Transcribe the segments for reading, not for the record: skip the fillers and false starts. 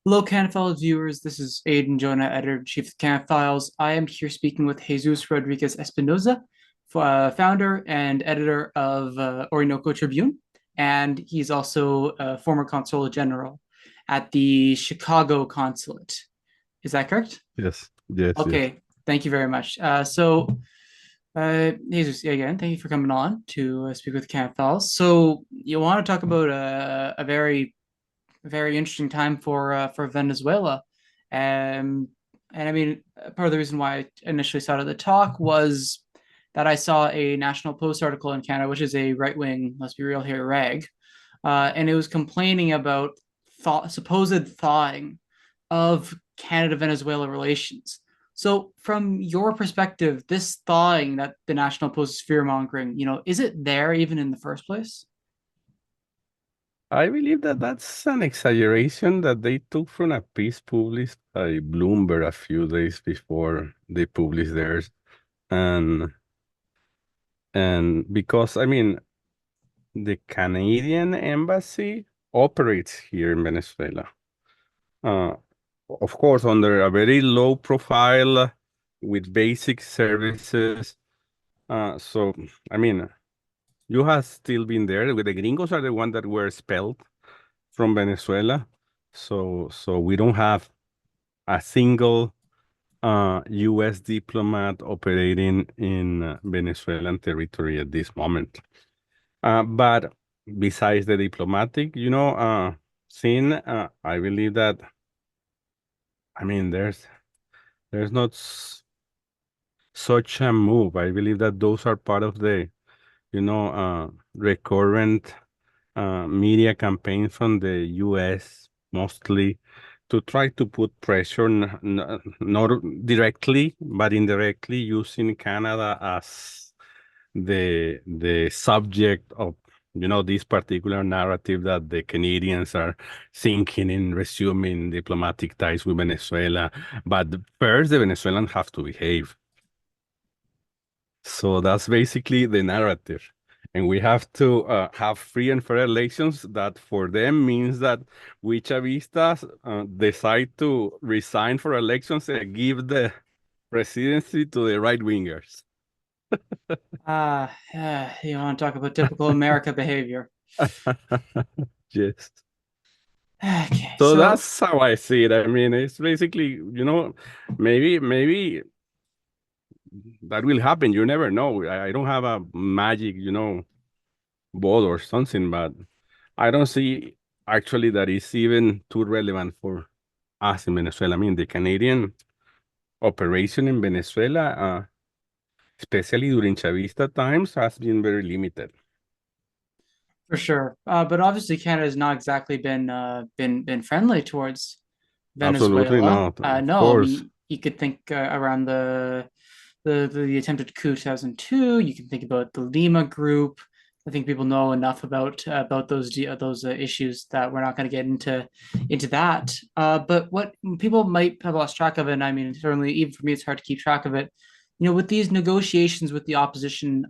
Hello, Can Files viewers. This is Aiden Jonah, editor-in-chief of Can Files. I am here speaking with Jesus Rodriguez-Espinoza, founder and editor of Orinoco Tribune, and he's also a former Consul General at the Chicago Consulate. Is that correct? Yes, yes, yes. Okay, thank you very much. Jesus, again, thank you for coming on to speak with Can Files. So, you want to talk about a very interesting time for Venezuela. Um, and I mean, part of the reason why I initially started the talk was that I saw a National Post article in Canada, which is a right wing, let's be real here, rag, and it was complaining about supposed thawing of Canada-Venezuela relations. So, from your perspective, this thawing that the National Post is fear mongering, is it there even in the first place? I believe that that's an exaggeration that they took from a piece published by Bloomberg a few days before they published theirs. And because I mean the Canadian embassy operates here in Venezuela. Uh, of course, under a very low profile with basic services. So I mean, you have still been there. The gringos are the ones that were expelled from Venezuela. So we don't have a single U.S. diplomat operating in Venezuelan territory at this moment. But besides the diplomatic, scene, I believe that, I mean, there's not such a move. I believe that those are part of the, recurrent media campaign from the U.S. mostly to try to put pressure, not directly, but indirectly, using Canada as the subject of this particular narrative that the Canadians are thinking in resuming diplomatic ties with Venezuela. But first, the Venezuelans have to behave. So that's basically the narrative. And we have to have free and fair elections. That for them means that we Chavistas decide to resign for elections and give the presidency to the right wingers. You want to talk about typical America behavior? Yes. Okay, So so that's how I see it. I mean, it's basically, maybe that will happen. You never know. I don't have a magic, ball or something, but I don't see actually that is even too relevant for us in Venezuela. I mean, the Canadian operation in Venezuela, especially during Chavista times, has been very limited. for sure, but obviously Canada has not exactly been friendly towards Absolutely Venezuela. not, of No, I course. mean you could think around the attempted coup 2002. You can think about the Lima Group. I think people know enough about those issues that we're not going to get into that. But what people might have lost track of, and I mean certainly even for me, it's hard to keep track of it. With these negotiations with the opposition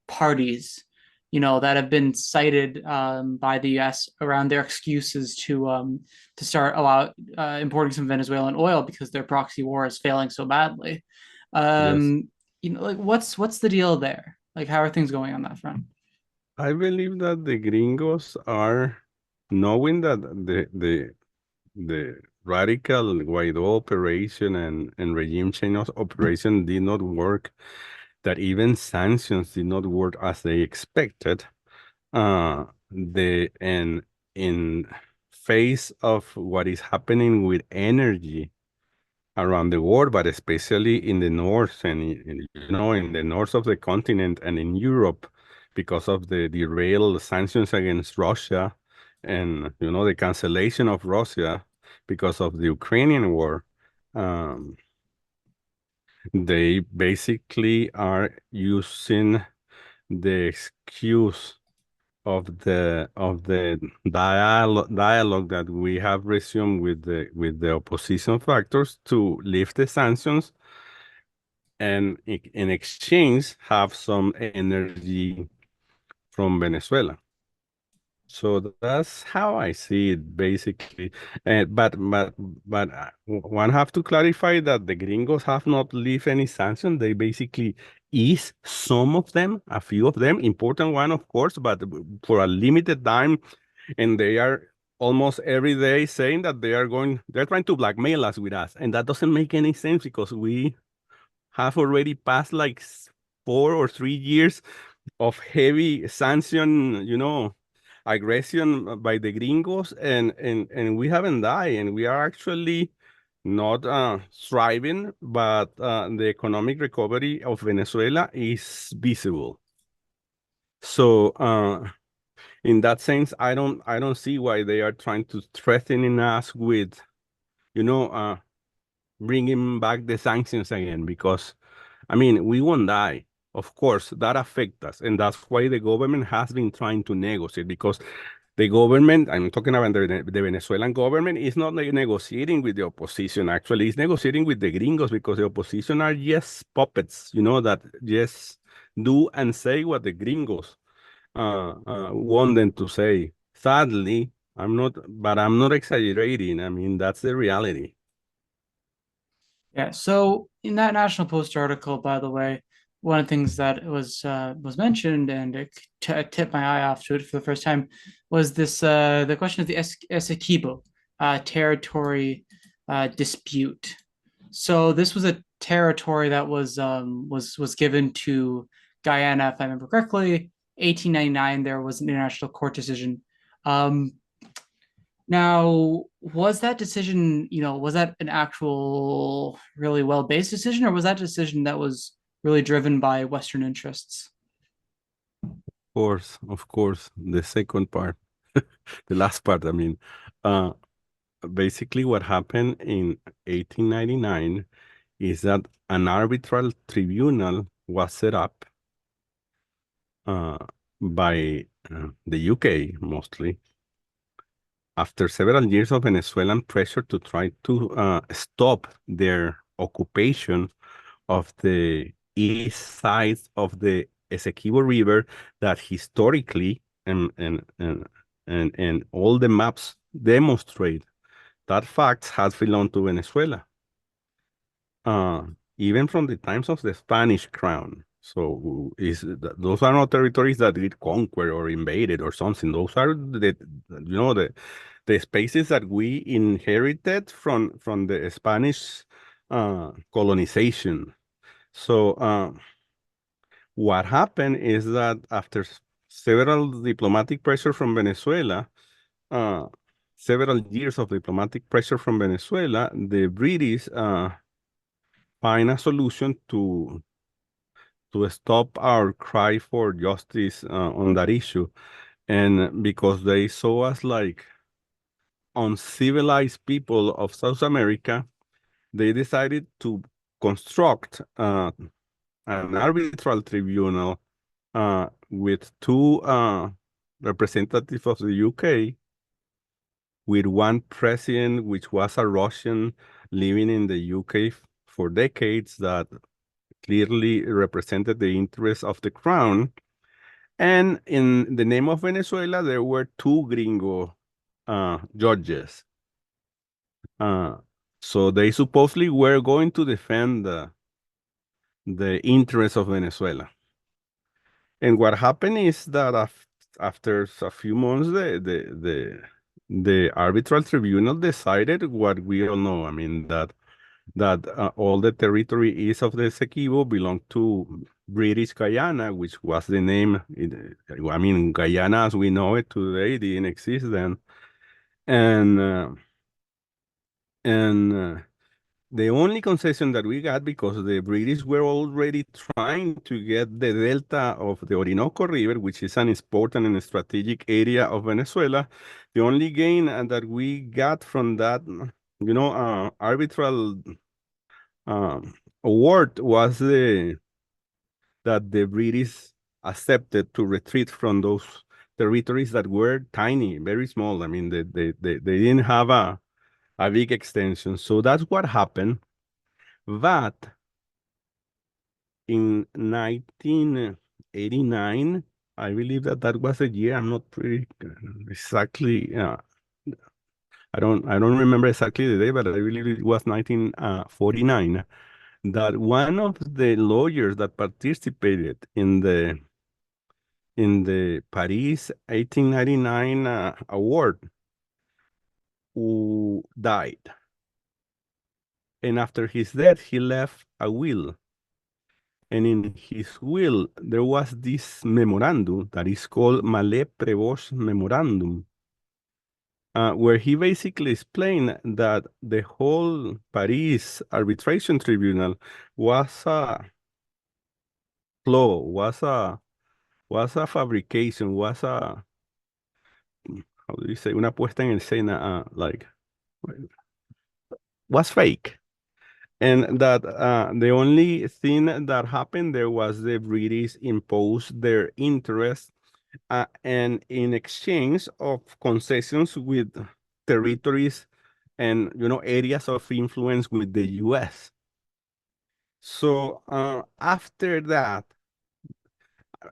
parties, that have been cited by the U.S. around their excuses to start importing some Venezuelan oil because their proxy war is failing so badly. Yes. Like what's the deal there? Like, how are things going on that front? I believe that the gringos are knowing that the radical Guaido operation and regime change operation did not work, that even sanctions did not work as they expected. The and in face of what is happening with energy around the world, but especially in the north and in the north of the continent and in Europe, because of the derailed sanctions against Russia and the cancellation of Russia because of the Ukrainian war. Um, they basically are using the excuse of the dialogue that we have resumed with the opposition factors to lift the sanctions and in exchange have some energy from Venezuela. So that's how I see it, basically. But one have to clarify that the gringos have not lifted any sanction. They basically ease some of them, a few of them, important one, of course, but for a limited time. And they are almost every day saying that they're trying to blackmail us with us. And that doesn't make any sense because we have already passed like 4 or 3 years of heavy sanction, aggression by the gringos, and we haven't died, and we are actually not thriving, but the economic recovery of Venezuela is visible. So in that sense, I don't see why they are trying to threatening us with, you know, uh, bringing back the sanctions again, because I mean, we won't die. Of course, that affects us. And that's why the government has been trying to negotiate, because the government, I'm talking about the Venezuelan government, is not negotiating with the opposition. Actually, it's negotiating with the gringos, because the opposition are just puppets, that just do and say what the gringos want them to say. Sadly, I'm not exaggerating. I mean, that's the reality. Yeah. So in that National Post article, by the way, one of the things that was mentioned, and it tipped my eye off to it for the first time, was this the question of the Essequibo territory dispute. So this was a territory that was given to Guyana, if I remember correctly. 1899, there was an international court decision. Um, Now, was that decision, was that an actual really well-based decision, or was that a decision that was really driven by Western interests? Of course, the second part, the last part, I mean, uh, basically what happened in 1899 is that an arbitral tribunal was set up uh, by the UK mostly after several years of Venezuelan pressure to try to stop their occupation of the east side of the Essequibo River that historically and all the maps demonstrate that facts has belonged to Venezuela, uh, even from the times of the Spanish crown. So those are not territories that get conquered or invaded or something. Those are the spaces that we inherited from the Spanish colonization. So what happened is that after several diplomatic pressure from Venezuela, uh, several years of diplomatic pressure from Venezuela, the British find a solution to stop our cry for justice on that issue. And because they saw us like uncivilized people of South America, they decided to construct an arbitral tribunal with two representatives of the UK, with one president, which was a Russian living in the UK for decades, that clearly represented the interests of the crown. And in the name of Venezuela, there were two gringo judges. Uh, so they supposedly were going to defend the interests of Venezuela. And what happened is that after a few months, the arbitral tribunal decided what we all know. I mean, that all the territory east of the Essequibo belonged to British Guyana, which was the name. I mean, Guyana as we know it today didn't exist then. And and the only concession that we got, because the British were already trying to get the delta of the Orinoco River, which is an important and strategic area of Venezuela, the only gain that we got from that, arbitral award was that the British accepted to retreat from those territories that were tiny, very small. I mean, they didn't have a big extension. So that's what happened. But in 1989, I believe that that was the year. I'm not pretty exactly. I don't remember exactly the day, but I believe it was 1949 that one of the lawyers that participated in the Paris 1899 award who died. And after his death, he left a will. And in his will, there was this memorandum that is called Mallet-Prévost Memorandum, where he basically explained that the whole Paris Arbitration Tribunal was a flaw, was a fabrication, how do you say, una puesta en escena, like, was fake. And that the only thing that happened there was the British imposed their interest, and in exchange of concessions with territories and areas of influence with the U.S. So after that,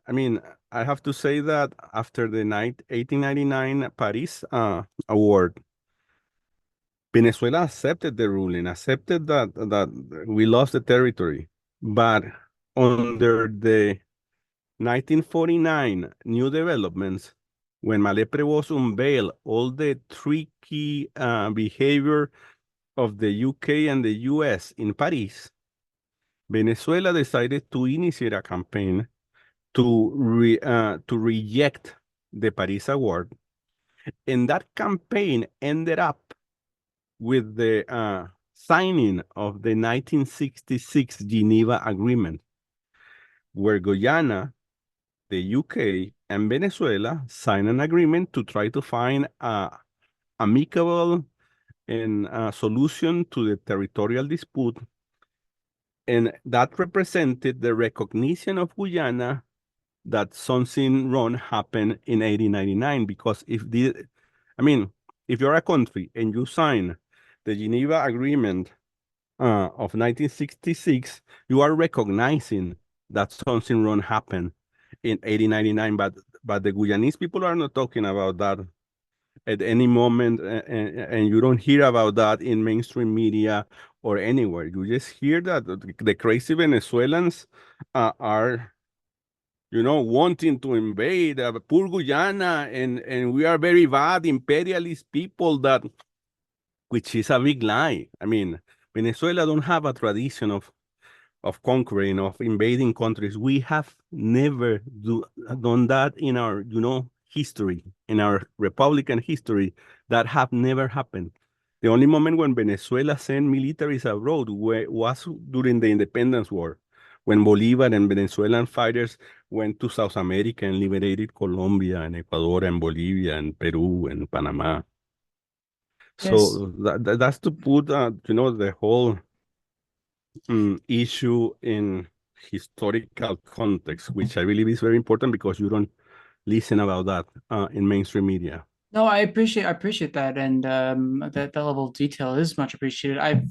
I mean, I have to say that after the 1899 Paris Award, Venezuela accepted the ruling, accepted that we lost the territory, but under the 1949 new developments, when Malepre was unveiled, all the tricky behavior of the UK and the US in Paris, Venezuela decided to initiate a campaign to reject the Paris Award, and that campaign ended up with the signing of the 1966 Geneva Agreement, where Guyana, the UK, and Venezuela signed an agreement to try to find a amicable and solution to the territorial dispute. And that represented the recognition of Guyana that something wrong happened in 1899. Because if you're a country and you sign the Geneva Agreement of 1966, you are recognizing that something wrong happened in 1899. But the Guyanese people are not talking about that at any moment, and you don't hear about that in mainstream media or anywhere. You just hear that the crazy Venezuelans are wanting to invade poor Guyana, and we are very bad imperialist people, which is a big lie. I mean, Venezuela don't have a tradition of conquering, of invading countries. We have never done that in our, history, in our Republican history. That have never happened. The only moment when Venezuela sent militaries abroad was during the Independence War, when Bolivar and Venezuelan fighters went to South America and liberated Colombia and Ecuador and Bolivia and Peru and Panama. Yes. So that's to put, the whole issue in historical context, which I believe is very important because you don't listen about that in mainstream media. No, I appreciate that, and that level of detail is much appreciated. I've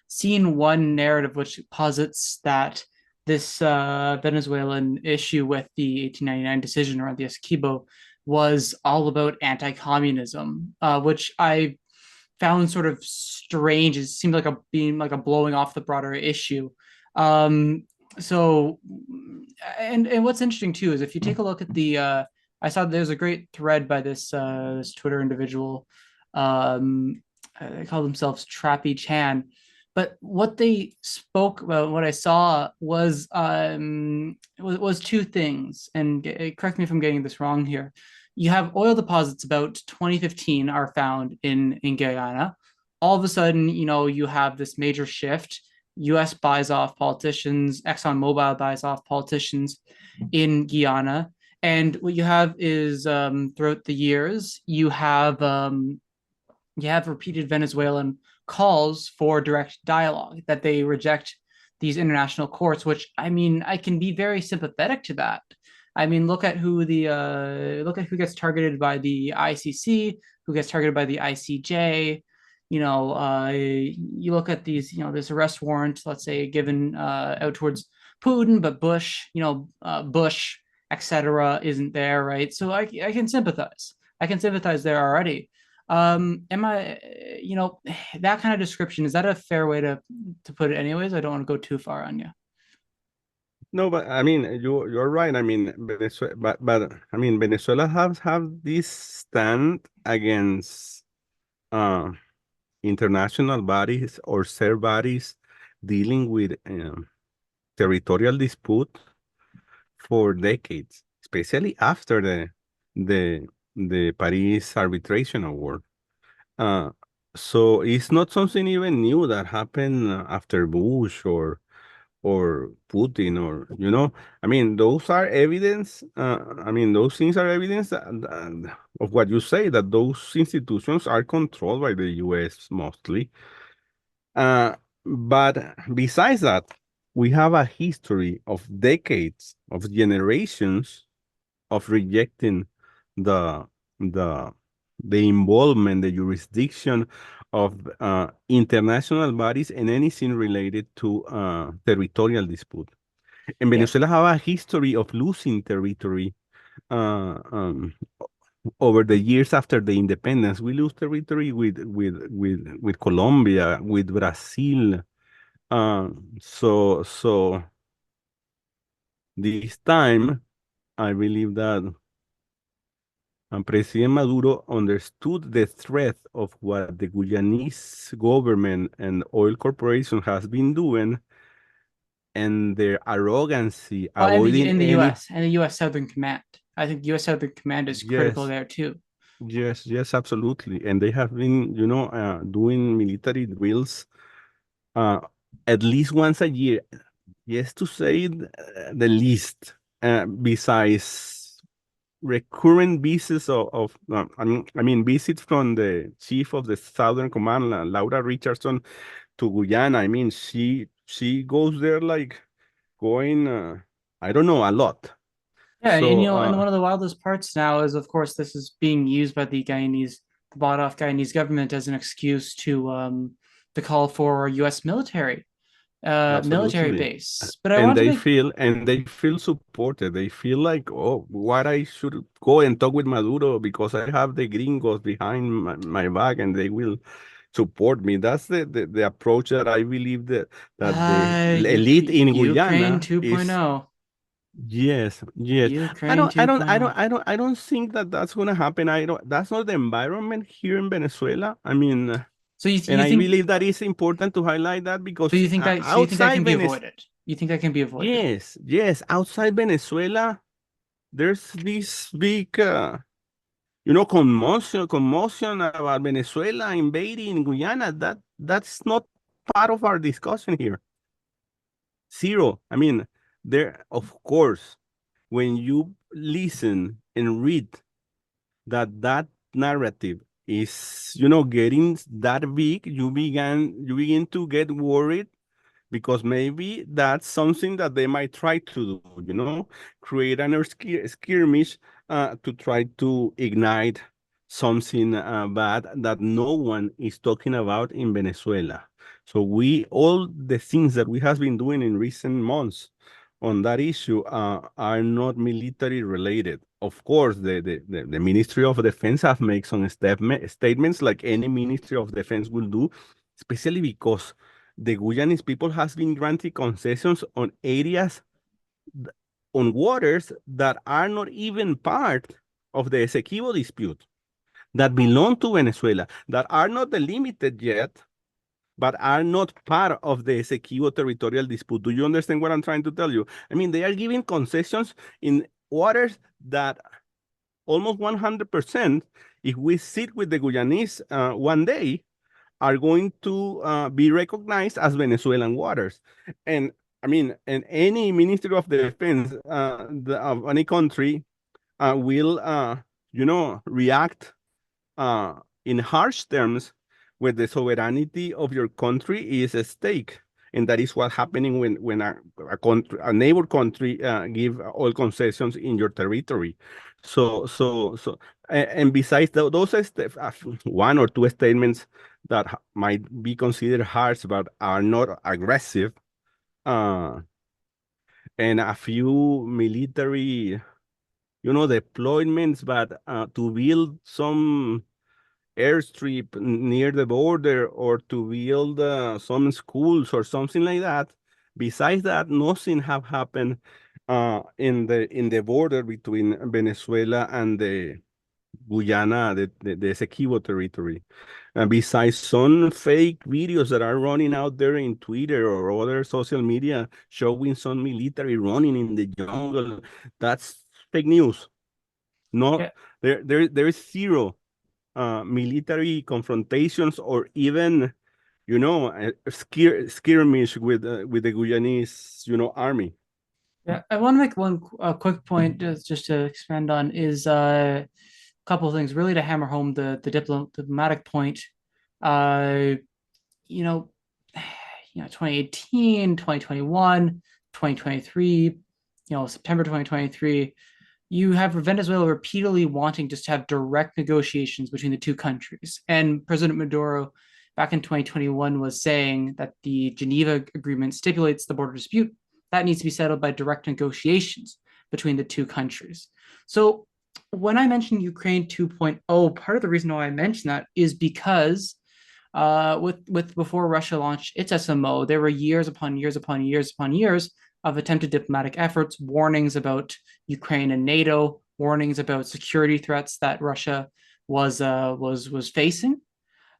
seen one narrative which posits that this Venezuelan issue with the 1899 decision around the Essequibo was all about anti-communism, which I found sort of strange. It seemed like a blowing off the broader issue. Um, so, and what's interesting too is if you take a look at I saw there's a great thread by this Twitter individual. They call themselves Trappy Chan, but what they spoke about, what I saw was two things. And correct me if I'm getting this wrong here. You have oil deposits about 2015 are found in Guyana. All of a sudden, you have this major shift. US buys off politicians, ExxonMobil buys off politicians in Guyana. And what you have is throughout the years, you have repeated Venezuelan calls for direct dialogue, that they reject these international courts, which I mean, I can be very sympathetic to that. I mean, look at who gets targeted by the ICC, who gets targeted by the ICJ. You look at these, this arrest warrant, let's say, given out towards Putin, but Bush etc., isn't there, right? So I can sympathize. I can sympathize there already. Am I, you know, that kind of description, is that a fair way to put it anyways? I don't want to go too far on you. No, but I mean, you're right. I mean, Venezuela, but I mean, Venezuela have this stand against uh, international bodies or third bodies dealing with territorial dispute for decades, especially after the the Paris Arbitration Award. Uh, so it's not something even new that happened after Bush or Putin or I mean those are evidence. I mean those things are evidence of what you say, that those institutions are controlled by the U.S. mostly. But besides that, we have a history of decades, of generations of rejecting the the the involvement, the jurisdiction of international bodies and anything related to territorial dispute. And Yeah. Venezuela have a history of losing territory uh, um, over the years after the independence. We lose territory with Colombia, with Brazil. So this time, I believe that President Maduro understood the threat of what the Guyanese government and oil corporation has been doing, and their arrogancy, Well, and avoiding the any. U.S. and the U.S. Southern Command. I think U.S. Southern Command is critical Yes, there too. yes, absolutely. And they have been, doing military drills uh, at least once a year. Yes, to say the least. Besides recurrent visits of I mean visits from the chief of the Southern Command, Laura Richardson, to Guyana. I mean, she goes there like going, I don't know, a lot. Yeah, and So, and one of the wildest parts now is, of course, this is being used by the bought-off Guyanese government as an excuse to call for U.S. military absolutely. base. But I And want to they make feel and they feel supported. They feel like, oh, what I should go and talk with Maduro because I have the gringos behind my back and they will support me. That's the approach that I believe that the elite in Ukraine Guyana 2.0. is. Yes, yes. Ukraine 2.0. I don't think that that's gonna happen. I don't. That's not the environment here in Venezuela. I mean, So and you I think believe that it's important to highlight that so because you think that so you think that outside can be Venezuela, avoided? You think that can be avoided? yes, outside Venezuela, there's this big, commotion about Venezuela invading Guyana. That's not part of our discussion here. Zero. I mean, there, of course, when you listen and read that narrative is, getting that big, you begin to get worried because maybe that's something that they might try to do, create an skirmish to try to ignite something bad that no one is talking about in Venezuela. So all the things that we have been doing in recent months on that issue are not military related. Of course, the Ministry of Defense have made some statements like any Ministry of Defense will do, especially because the Guyanese people has been granted concessions on areas, on waters that are not even part of the Essequibo dispute, that belong to Venezuela, that are not delimited yet, but are not part of the Essequibo territorial dispute. Do you understand what I'm trying to tell you? I mean, they are giving concessions in waters that almost 100%, if we sit with the Guyanese one day, are going to be recognized as Venezuelan waters. And I mean, and any Ministry of Defense of any country will, react in harsh terms when the sovereignty of your country is at stake. And that is what's happening when a neighbor country give oil concessions in your territory. So, and besides those one or two statements that might be considered harsh but are not aggressive, uh, and a few military. deployments, but to build some airstrip near the border or to build some schools or something like that. Besides that, nothing have happened in the border between Venezuela and the Guyana, the Essequibo territory. Besides some fake videos that are running out there in Twitter or other social media showing some military running in the jungle, that's fake news. No, Yeah, there is zero military confrontations or even, skirmish with the Guyanese, army. yeah. I want to make one quick point just to expand on is a couple of things really to hammer home the diplomatic point. Uh, you know, 2018, 2021, 2023, September 2023, you have Venezuela repeatedly wanting just to have direct negotiations between the two countries. And President Maduro back in 2021 was saying that the Geneva Agreement stipulates the border dispute that needs to be settled by direct negotiations between the two countries. So when I mentioned Ukraine 2.0, part of the reason why I mentioned that is because with before Russia launched its SMO, there were years upon years upon years upon years of attempted diplomatic efforts, warnings about Ukraine and NATO, warnings about security threats that Russia was facing.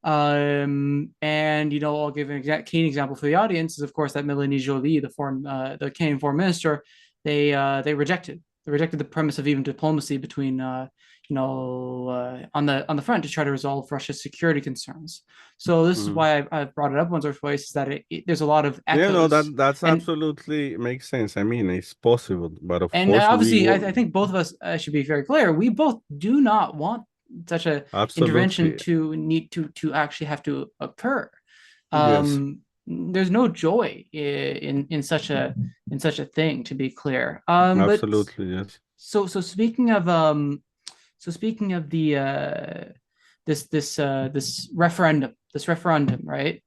And I'll give an keen example for the audience is of course that Melanie Joly, the Canadian foreign minister, they rejected the premise of even diplomacy between on the front to try to resolve Russia's security concerns. So this is Mhm. why I've brought it up once or twice is that there's a lot of Yeah, no, echoes that's and absolutely makes sense. I mean, it's possible, but of and course we obviously, will I think both of us should be very clear. We both do not want such a intervention absolutely. to need to actually have to occur. Yes, There's no joy in such a thing, to be clear. But absolutely, yes. so speaking of the this referendum, right?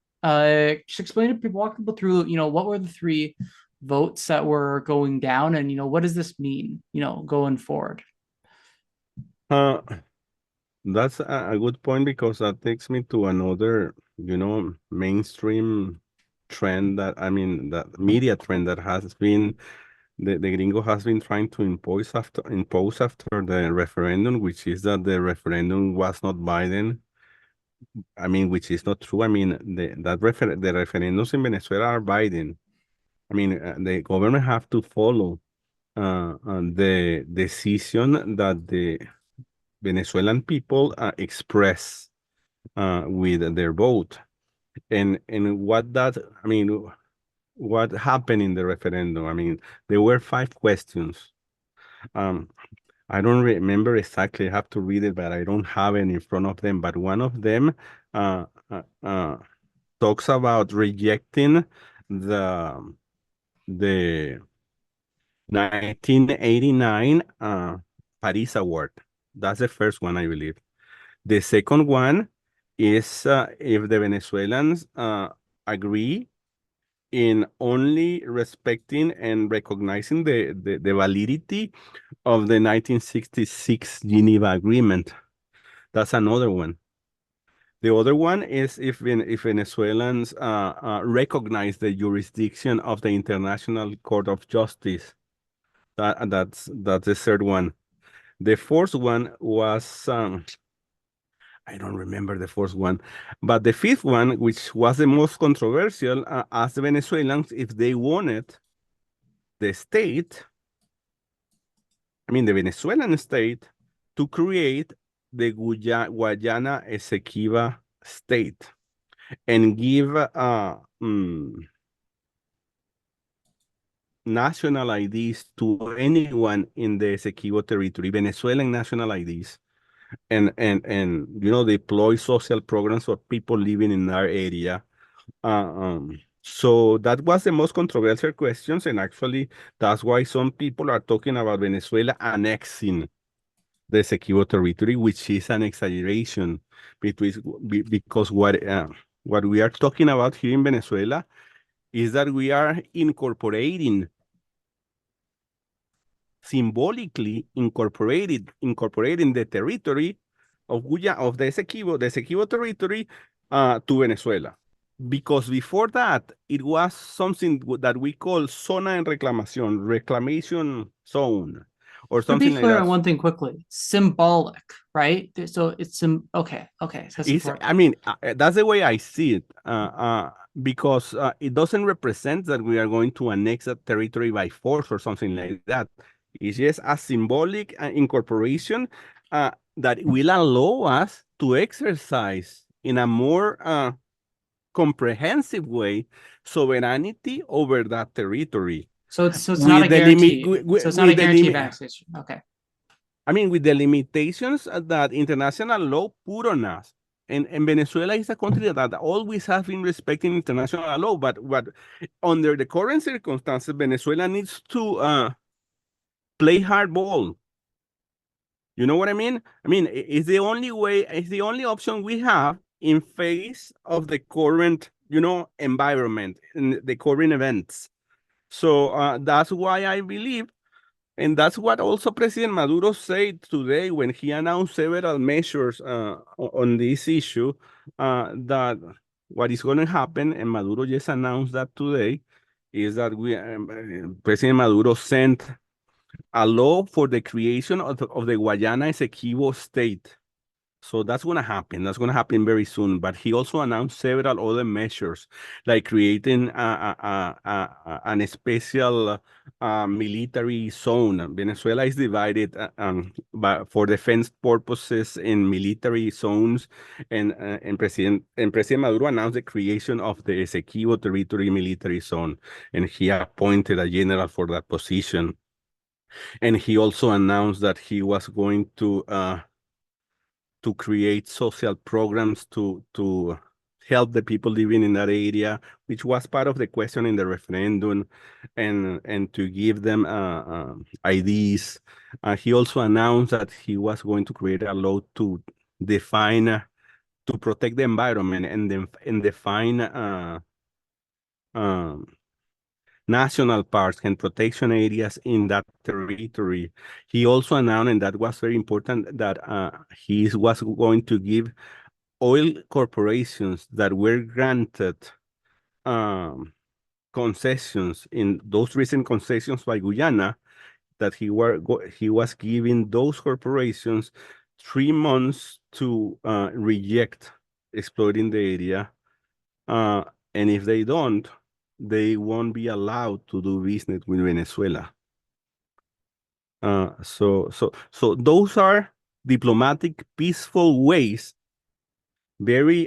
Just explain to people, walk people through, what were the three votes that were going down, and what does this mean, going forward? Uh, that's a good point because that takes me to another, mainstream trend that, I mean, that media trend that has been the gringo has been trying to impose after the referendum, which is that the referendum was not Biden. I mean, which is not true. I mean, the referendums in Venezuela are Biden. I mean, the government have to follow the decision that the Venezuelan people express with their vote. And I mean, what happened in the referendum? I mean, there were 5 questions. Um, I don't remember exactly. I have to read it, but I don't have it in front of them. But one of them uh, uh, uh, talks about rejecting the the 1989 Paris Award. That's the first one, I believe. The second one is if the Venezuelans agree in only respecting and recognizing the validity of the 1966 Geneva Agreement. That's another one. The other one is if Venezuelans recognize the jurisdiction of the International Court of Justice. That's the third one. The fourth one was I don't remember the fourth one, but the fifth one, which was the most controversial, asked the Venezuelans if they wanted the state, I mean the Venezuelan state, to create the Guayana Essequiba state and give national IDs to anyone in the Essequibo territory, Venezuelan national IDs, and deploy social programs for people living in our area. So that was the most controversial questions, and actually that's why some people are talking about Venezuela annexing the Essequibo territory, which is an exaggeration because what we are talking about here in Venezuela is that we are incorporating symbolically incorporating the territory of the Essequibo territory to Venezuela. Because before that, it was something that we call zona en reclamación, reclamation zone, or To be something like clear that. on one thing quickly, symbolic, right? So it's okay. That's important. I mean, that's the way I see it, because it doesn't represent that we are going to annex that territory by force or something like that. It's just a symbolic incorporation that will allow us to exercise in a more comprehensive way sovereignty over that territory. So it's not a With the limit, guarantee. So it's not a with the guarantee of limit. annexation. Okay. I mean, with the limitations that international law put on us. And Venezuela is a country that always has been respecting international law, but under the current circumstances, Venezuela needs to play hardball. You know what I mean? I mean, it's the only way, it's the only option we have in face of the current, environment and the current events. So that's why I believe, and that's what also President Maduro said today when he announced several measures on this issue, that what is going to happen, and Maduro just announced that today, is that President Maduro sent a law for the creation of the Guayana Essequibo state. So that's going to happen. That's going to happen very soon. But he also announced several other measures, like creating an special military zone. Venezuela is divided for defense purposes in military zones, and President Maduro announced the creation of the Essequibo Territory Military Zone, and he appointed a general for that position. And he also announced that he was going to create social programs to help the people living in that area, which was part of the question in the referendum, and to give them IDs. He also announced that he was going to create a law to define, to protect the environment and define um, national parks and protection areas in that territory. He also announced, and that was very important, that he was going to give oil corporations that were granted concessions in those recent concessions by Guyana, that he was giving those corporations 3 months to reject exploiting the area. And if they don't, they won't be allowed to do business with Venezuela. So those are diplomatic, peaceful ways, very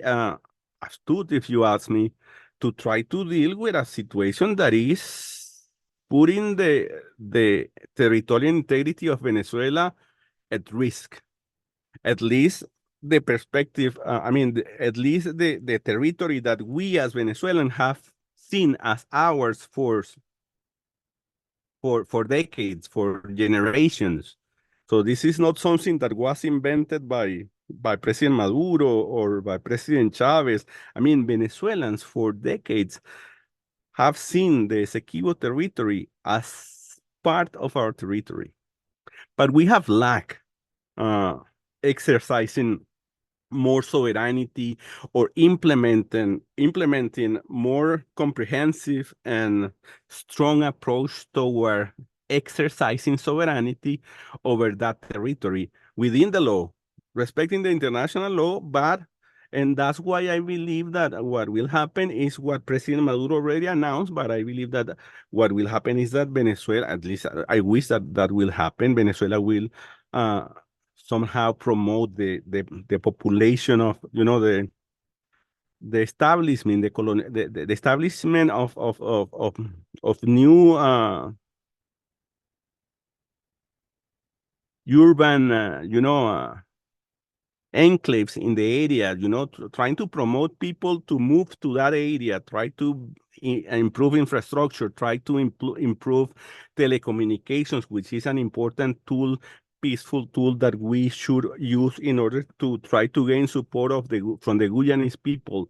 astute, if you ask me, to try to deal with a situation that is putting the territorial integrity of Venezuela at risk. At least the perspective, at least the territory that we as Venezuelans have seen as ours for decades, for generations. So this is not something that was invented by President Maduro or by President Chavez. I mean, Venezuelans for decades have seen the Essequibo territory as part of our territory. But we have lacked exercising more sovereignty or implementing more comprehensive and strong approach toward exercising sovereignty over that territory within the law, respecting the international law, and that's why I believe that what will happen is what President Maduro already announced, but I believe that what will happen is that Venezuela, at least I wish that will happen, Venezuela will somehow promote the population of, the establishment, the establishment of new urban enclaves in the area, trying to promote people to move to that area, try to improve infrastructure, try to improve telecommunications, which is an important tool, peaceful tool that we should use in order to try to gain support from the Guyanese people.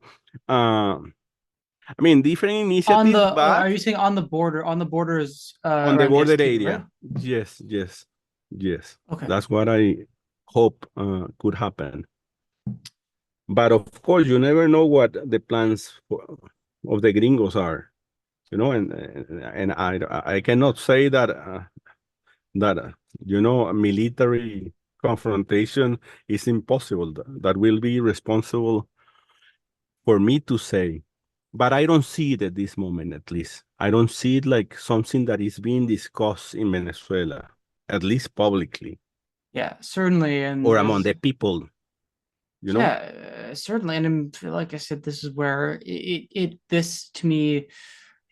I mean, different On initiatives, the, are but you saying on the border, on the borders on the around the border Essequibo, right? area. Yes, yes, yes. Okay. That's what I hope could happen. But of course, you never know what the plans of the gringos are, and I cannot say that military confrontation is impossible. That will be responsible for me to say. But I don't see it at this moment, at least. I don't see it like something that is being discussed in Venezuela, at least publicly, Yeah, certainly. And or among there's, the people, you know? yeah, certainly. And like I said, this is where this to me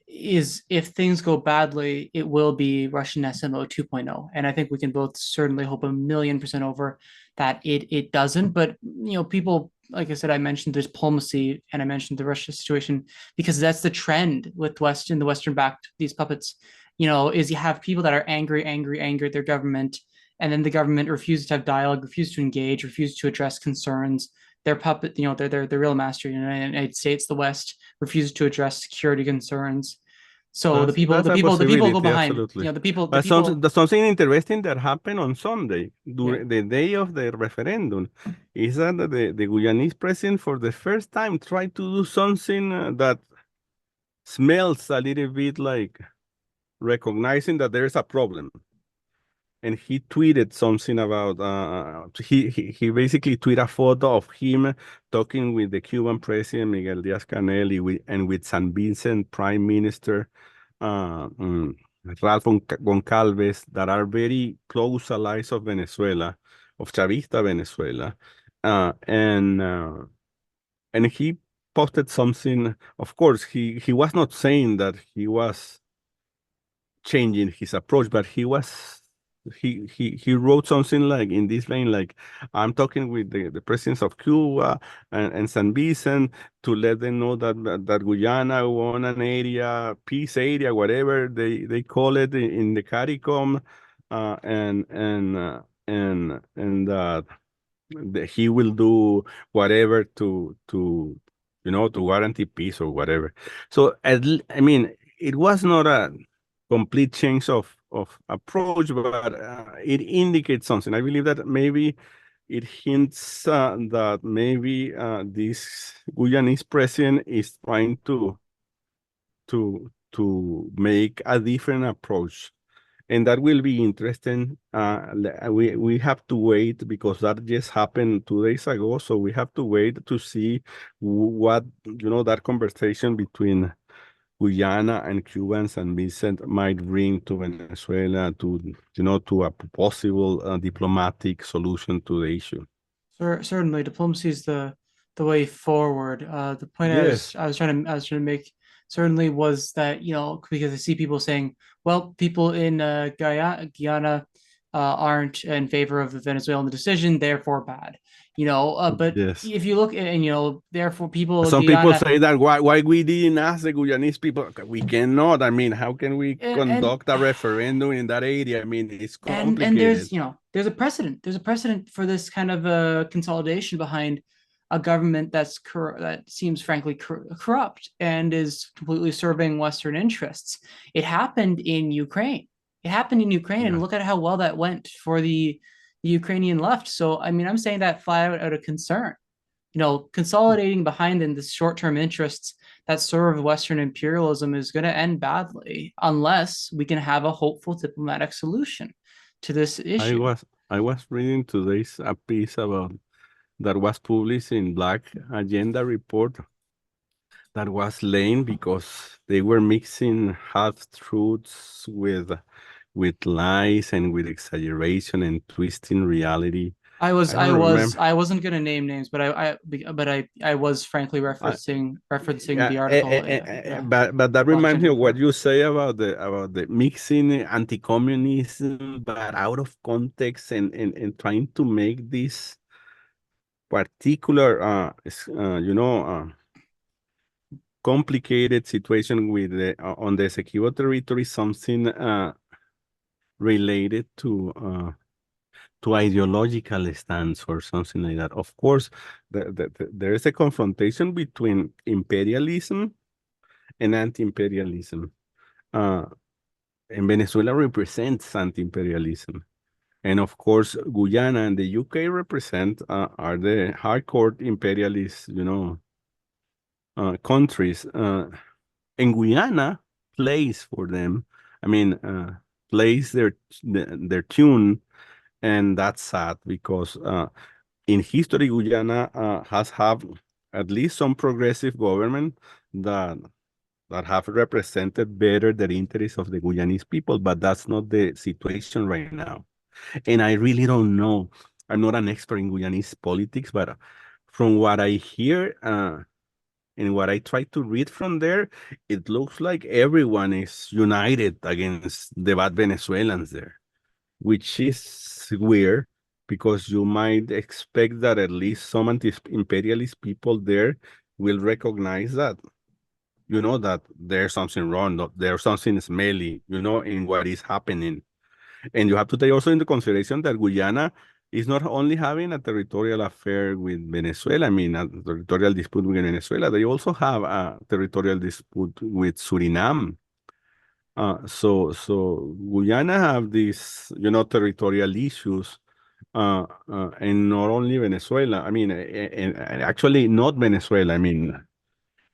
is, if things go badly, it will be Russian SMO 2.0. And I think we can both certainly hope 1,000,000% over that it doesn't. But, people, like I said, I mentioned diplomacy and I mentioned the Russia situation because that's the trend with the Western backed these puppets, is you have people that are angry, angry, angry at their government. And then the government refuses to have dialogue, refuses to engage, refuses to address concerns. Their puppet, their real master, the United States, the West, refuses to address security concerns. So That's a the people go possibility, behind. absolutely. The But people, something interesting that happened on Sunday, yeah, during the day of the referendum, is that the Guyanese president, for the first time, tried to do something that smells a little bit like recognizing that there is a problem. And he tweeted something about he basically tweeted a photo of him talking with the Cuban president Miguel Diaz-Canel and with San Vincent Prime Minister uh, um, Ralph Goncalves, that are very close allies of Venezuela, of Chavista Venezuela, and he posted something. Of course, he was not saying that he was changing his approach, but he wrote something like in this vein, like, I'm talking with the presidents of Cuba and San Vicente to let them know that Guyana won an area, peace area, whatever they call it in the CARICOM, and that he will do whatever to guarantee peace or whatever. So I mean, it was not a complete change of approach, but it indicates something. I believe that maybe it hints that maybe this Guyanese president is trying to make a different approach, and that will be interesting. We have to wait because that just happened 2 days ago, so we have to wait to see what that conversation between Guyana and Cubans and Vincent might bring to Venezuela, to a possible diplomatic solution to the issue. certainly diplomacy is the way forward. The point Yes, I was trying to make certainly was that, because I see people saying, well, people in Guyana aren't in favor of the Venezuelan decision, therefore bad. But yes. if you look at, and therefore people in Some people Guyana, say that why we didn't ask the Guyanese people. Okay, we cannot. I mean, how can we and conduct a referendum in that area? I mean, it's and complicated. there's a precedent. There's a precedent for this kind of consolidation behind a government that seems frankly corrupt and is completely serving Western interests. It happened in Ukraine. It happened in Ukraine, and Yeah, look at how well that went for the Ukrainian left. So I mean, I'm saying that flat out of concern. Consolidating behind in the short-term interests that serve Western imperialism is going to end badly unless we can have a hopeful diplomatic solution to this I issue. was I was reading today's a piece about that was published in Black Agenda report that was lame because they were mixing half truths with lies and with exaggeration and twisting reality. I don't remember. I wasn't going to name names, but I was frankly I, referencing yeah, the article. but that Black reminds me Agenda of what report. you say about the mixing anti-communism, but out of context, and trying to make this particular complicated situation with on the Essequibo territory something related to ideological stance or something like that. Of course, there is a confrontation between imperialism and anti-imperialism. And Venezuela represents anti-imperialism. And of course, Guyana and the UK represent are the hardcore imperialist, countries. And Guyana plays for them. I mean, plays their tune, and that's sad because in history, Guyana has had at least some progressive government that have represented better the interests of the Guyanese people, but that's not the situation right now. And I really don't know. I'm not an expert in Guyanese politics, but from what I hear and what I try to read from there, it looks like everyone is united against the bad Venezuelans there, which is weird because you might expect that at least some anti-imperialist people there will recognize that, that there's something wrong, there's something smelly, in what is happening. And you have to take also into consideration that Guyana is not only having a territorial affair with Venezuela, I mean, a territorial dispute with Venezuela, they also have a territorial dispute with Suriname. So Guyana have these, territorial issues, and not only Venezuela. I mean, and actually not Venezuela. I mean,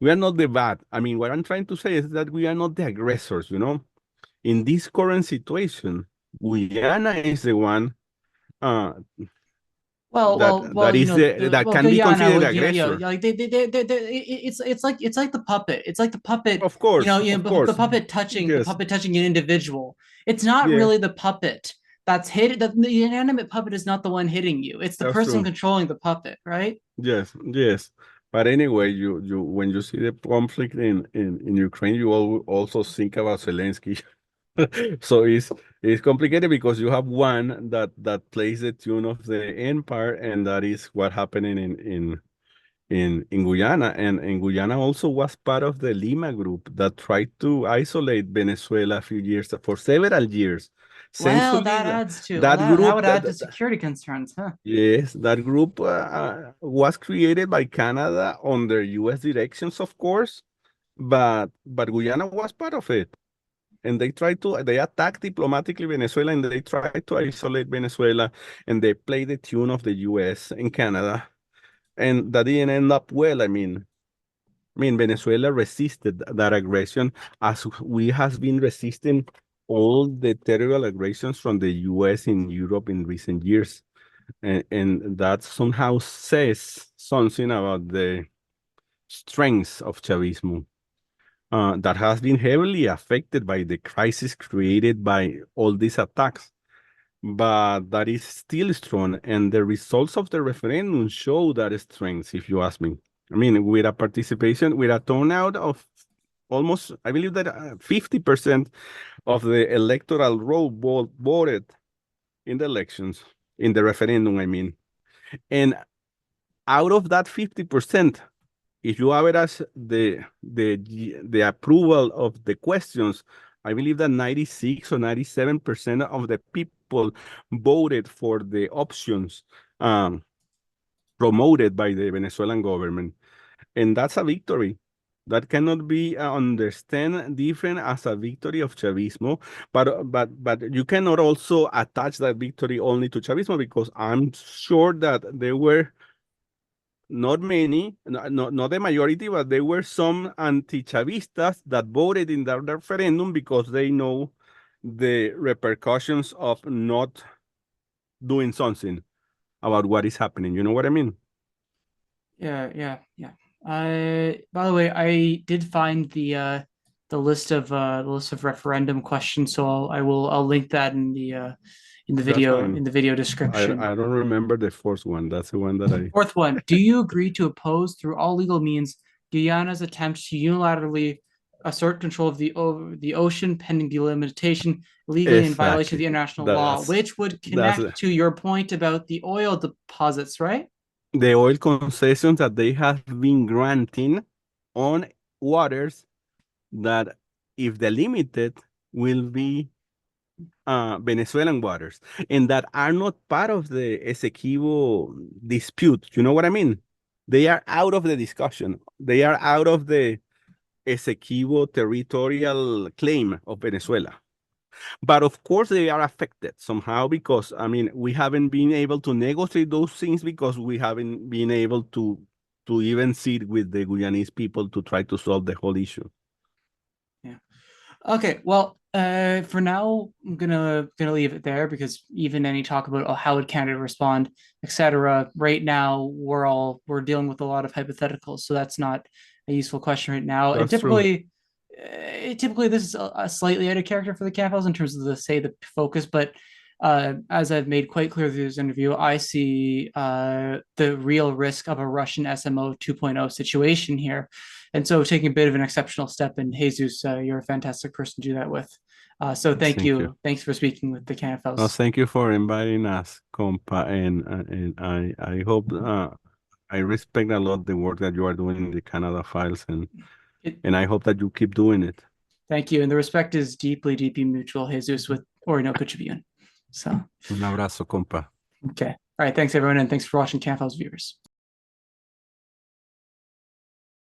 we are not the bad. I mean, what I'm trying to say is that we are not the aggressors. In this current situation, Guyana is the one uh, that is that can be Guyana, considered well, the aggressor. like it's like the puppet. It's like the puppet, Of course. the Yes, puppet touching an individual. It's not yes, really the puppet that's hit. The inanimate puppet is not the one hitting you. It's the that's person true. controlling the puppet, right? Yes, yes. But anyway, you when you see the conflict in Ukraine, you also think about Zelensky. So it's complicated because you have one that plays the tune of the empire, and that is what happening in Guyana. And Guyana also was part of the Lima group that tried to isolate Venezuela a few years for several years. Well, Essentially, well, that that group would add to security concerns, huh? yes, that group was created by Canada under U.S. directions, of course, but Guyana was part of it. And they attacked diplomatically Venezuela, and they tried to isolate Venezuela, and they played the tune of the U.S. and Canada, and that didn't end up well. I mean, Venezuela resisted that aggression as we has been resisting all the terrible aggressions from the U.S. in Europe in recent years. And that somehow says something about the strengths of Chavismo that has been heavily affected by the crisis created by all these attacks, but that is still strong. And the results of the referendum show that strength, if you ask me. I mean, with a participation, with a turnout of almost, I believe that 50% of the electoral roll voted in the elections, in the referendum, I mean. And out of that 50%, if you average the approval of the questions, I believe that 96 or 97% of the people voted for the options promoted by the Venezuelan government. And that's a victory. That cannot be understand different as a victory of Chavismo, but you cannot also attach that victory only to Chavismo, because I'm sure that there were not many, not the majority, but there were some anti-Chavistas that voted in that referendum because they know the repercussions of not doing something about what is happening. You know what I mean? Yeah. By the way, I did find the list of referendum questions, so I'll link that That's fine. in the video I description. I don't remember the fourth one. That's the one that I. Fourth one, do you agree to oppose through all legal means Guyana's attempts to unilaterally assert control of the ocean pending delimitation legally in violation of Exactly. the international law, That's which would that's connect to your point about the oil deposits, right? the oil concessions that they have been granting on waters that, if delimited, will be Venezuelan waters, and that are not part of the Essequibo dispute. You know what I mean? They are out of the discussion. They are out of the Essequibo territorial claim of Venezuela. But of course, they are affected somehow because, I mean, we haven't been able to negotiate those things because we haven't been able to even sit with the Guyanese people to try to solve the whole issue. Yeah. Okay. Well, for now, I'm gonna leave it there because even any talk about how would Canada respond, etc. Right now, we're dealing with a lot of hypotheticals, so that's not a useful question right now. And That's true. typically this is a slightly out of character for the CAFLs in terms of the focus, but as I've made quite clear through this interview, I see the real risk of a Russian SMO 2.0 situation here. And so taking a bit of an exceptional step, and Jesus, you're a fantastic person to do that with. So thank Thank you. you. Thanks for speaking with the No, CAFLs. thank you for inviting us, compa, and I hope I respect a lot the work that you are doing in the Canada files, It, and I hope that you keep doing it. Thank you. And the respect is deeply, deeply mutual, Jesus, with Orinoco Tribune. So, Un abrazo, compa. okay. All right. Thanks, everyone. And thanks for watching CAFLs viewers.